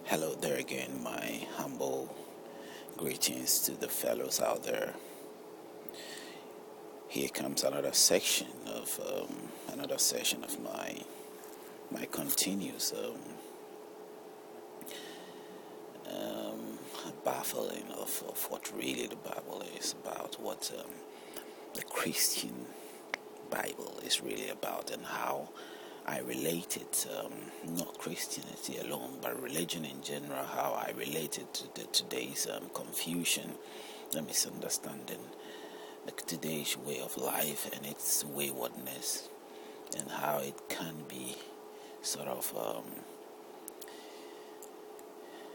Hello there again, my humble greetings to the fellows out there. Here comes another section of another session of my continuous baffling of what really the Bible is about, what the Christian Bible is really about, and how I relate it, not Christianity alone, but religion in general, how I relate it to today's confusion, the misunderstanding, today's way of life and its waywardness, and how it can be sort of,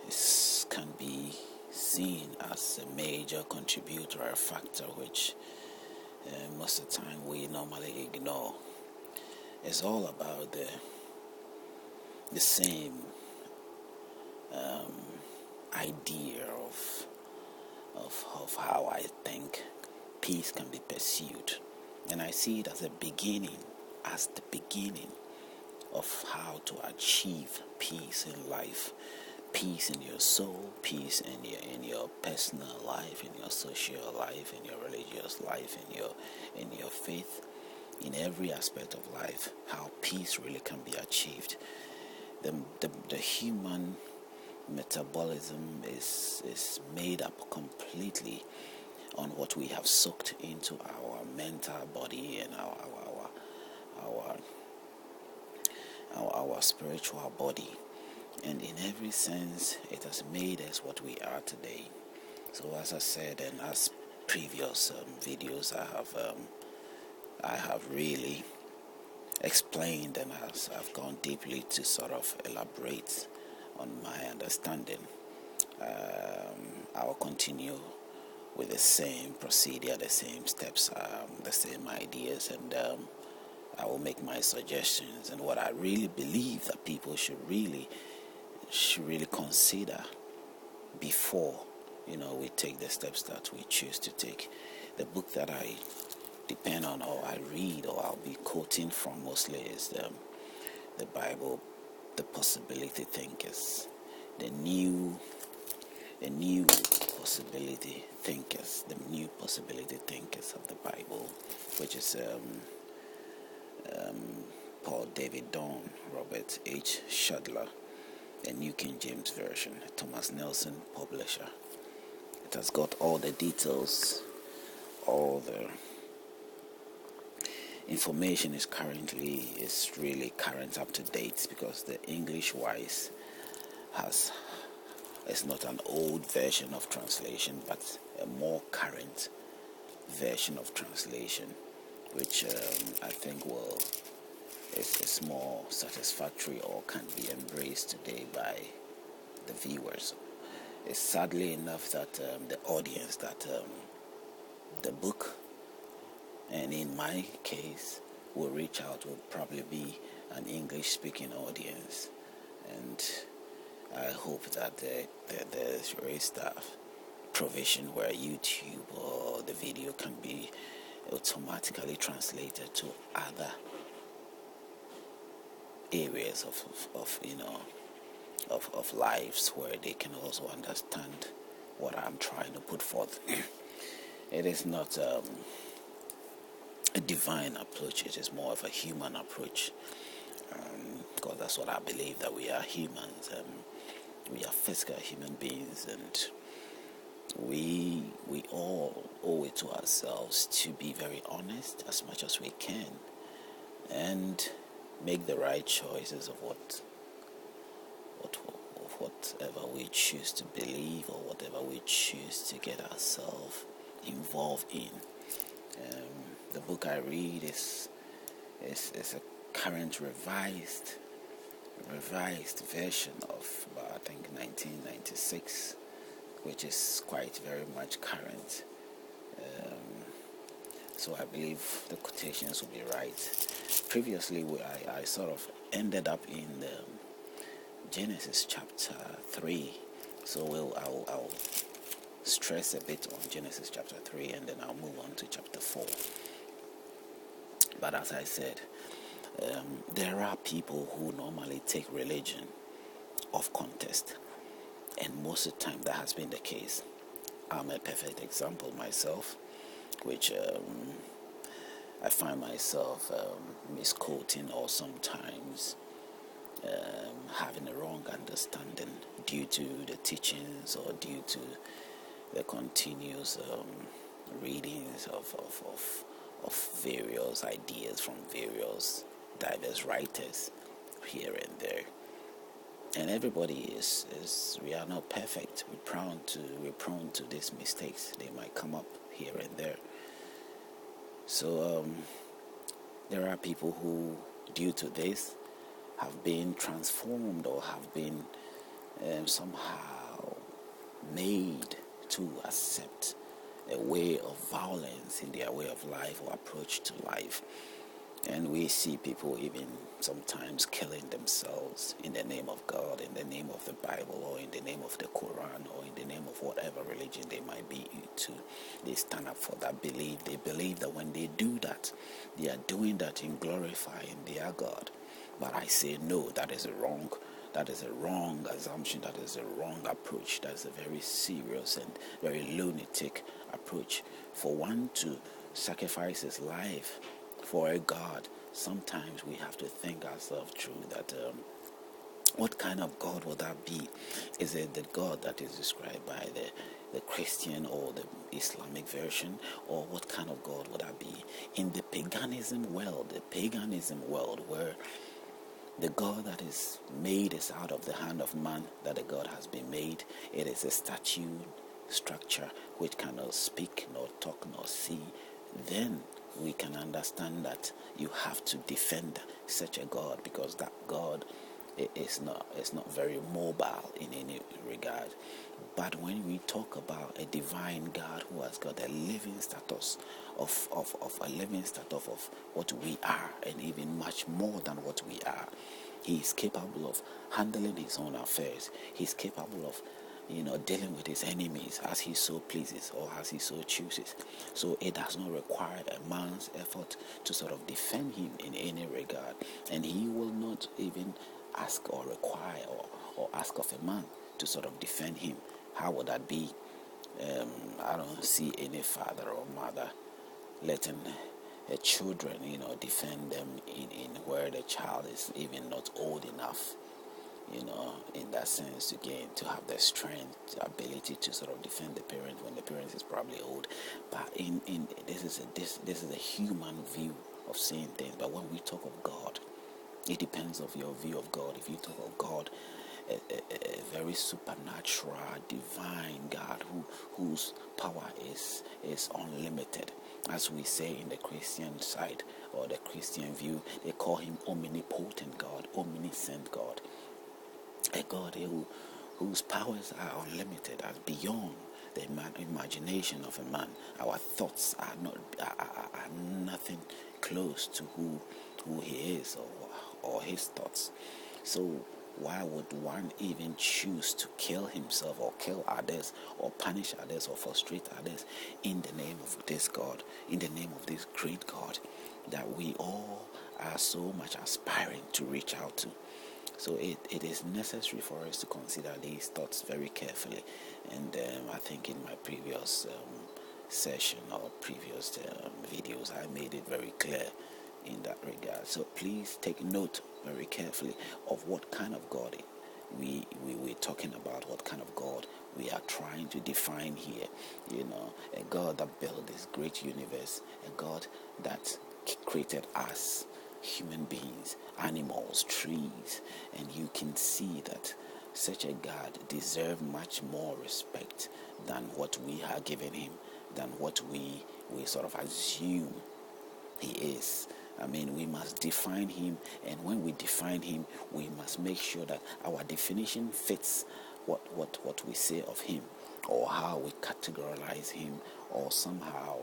it can be seen as a major contributor, a factor which most of the time we normally ignore. It's all about the same idea of how I think peace can be pursued, and I see it as the beginning of how to achieve peace in life, peace in your soul, peace in your personal life, in your social life, in your religious life, in your faith, in every aspect of life. How peace really can be achieved. The human metabolism is made up completely on what we have soaked into our mental body and our spiritual body, and in every sense it has made us what we are today. So as I said, and as previous videos I have really explained, and as I've gone deeply to sort of elaborate on my understanding, I'll continue with the same procedure, the same steps, the same ideas, and I will make my suggestions and what I really believe that people should really consider before we take the steps that we choose to take. The book that I depend on, or I read, or I'll be quoting from mostly is the Bible, The Possibility Thinkers, the new possibility thinkers, the new possibility thinkers of the Bible, which is Paul David Dawn, Robert H. Shadler, the New King James Version, Thomas Nelson publisher. It has got all the details, all the information is really current, up to date, because the English Wise it's not an old version of translation, but a more current version of translation, which I think is more satisfactory, or can be embraced today by the viewers. It's sadly enough that the audience that the book, and in my case, will reach out, will probably be an English-speaking audience, and I hope that there's raised provision where YouTube or the video can be automatically translated to other areas of lives, where they can also understand what I'm trying to put forth. It is not a divine approach, it is more of a human approach, because that's what I believe, that we are humans, we are physical human beings, and we all owe it to ourselves to be very honest as much as we can, and make the right choices of whatever we choose to believe, or whatever we choose to get ourselves involved in. The book I read is a current revised version of I think 1996, which is quite very much current. So I believe the quotations will be right. Previously, I sort of ended up in the Genesis chapter 3, so I'll stress a bit on Genesis chapter 3, and then I'll move on to chapter 4. But as I said, there are people who normally take religion off context. And most of the time that has been the case. I'm a perfect example myself, which I find myself misquoting or sometimes having a wrong understanding due to the teachings or due to the continuous readings of various ideas from various diverse writers here and there. And everybody is we are not perfect. We're prone to these mistakes. They might come up here and there. So there are people who, due to this, have been transformed or have been somehow made to accept a way of violence in their way of life or approach to life. And we see people even sometimes killing themselves in the name of God, in the name of the Bible, or in the name of the Quran, or in the name of whatever religion they might be into. They stand up for that belief. They believe that when they do that, they are doing that in glorifying their God. But I say no, that is wrong. That is a wrong assumption. That is a wrong approach. That is a very serious and very lunatic approach. For one to sacrifice his life for a God, sometimes we have to think ourselves through that what kind of God would that be? Is it the God that is described by the Christian or the Islamic version, or what kind of God would that be? In the paganism world where the God that is made is out of the hand of man, that the God has been made, it is a statue structure which cannot speak, nor talk, nor see, then we can understand that you have to defend such a God, because that God is not very mobile in any regard. But when we talk about a divine God who has got a living status of what we are, and even much more than what we are, he is capable of handling his own affairs. He's capable of dealing with his enemies as he so pleases or as he so chooses. So it does not require a man's effort to sort of defend him in any regard. And he will not even ask or require or ask of a man to sort of defend him. How would that be? I don't see any father or mother letting children, defend them in where the child is even not old enough, in that sense, again, to have the strength, the ability to sort of defend the parent when the parent is probably old. But this is a human view of seeing things. But when we talk of God, it depends of your view of God. If you talk of God, a very supernatural, divine God whose power is unlimited, as we say in the Christian side or the Christian view, they call him omnipotent God, omniscient God. A God whose powers are unlimited, are beyond the imagination of a man. Our thoughts are nothing close to who he is or his thoughts. So why would one even choose to kill himself or kill others or punish others or frustrate others in the name of this God, in the name of this great God that we all are so much aspiring to reach out to? So it is necessary for us to consider these thoughts very carefully. And I think in my previous session or previous videos, I made it very clear in that regard. So please take note very carefully of what kind of God we're talking about, what kind of God we are trying to define here. A God that built this great universe, a God that created us, human beings, animals, trees, and you can see that such a God deserves much more respect than what we are giving him, than what we sort of assume he is. I mean, we must define him, and when we define him, we must make sure that our definition fits what we say of him, or how we categorize him, or somehow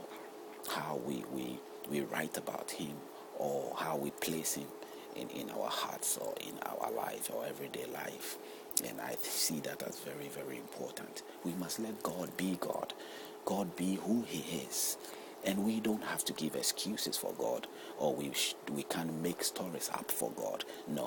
how we write about him, or how we place him in our hearts or in our life or everyday life. And I see that as very, very important. We must let God be God. God be who he is. And we don't have to give excuses for God, or we can't make stories up for God. No,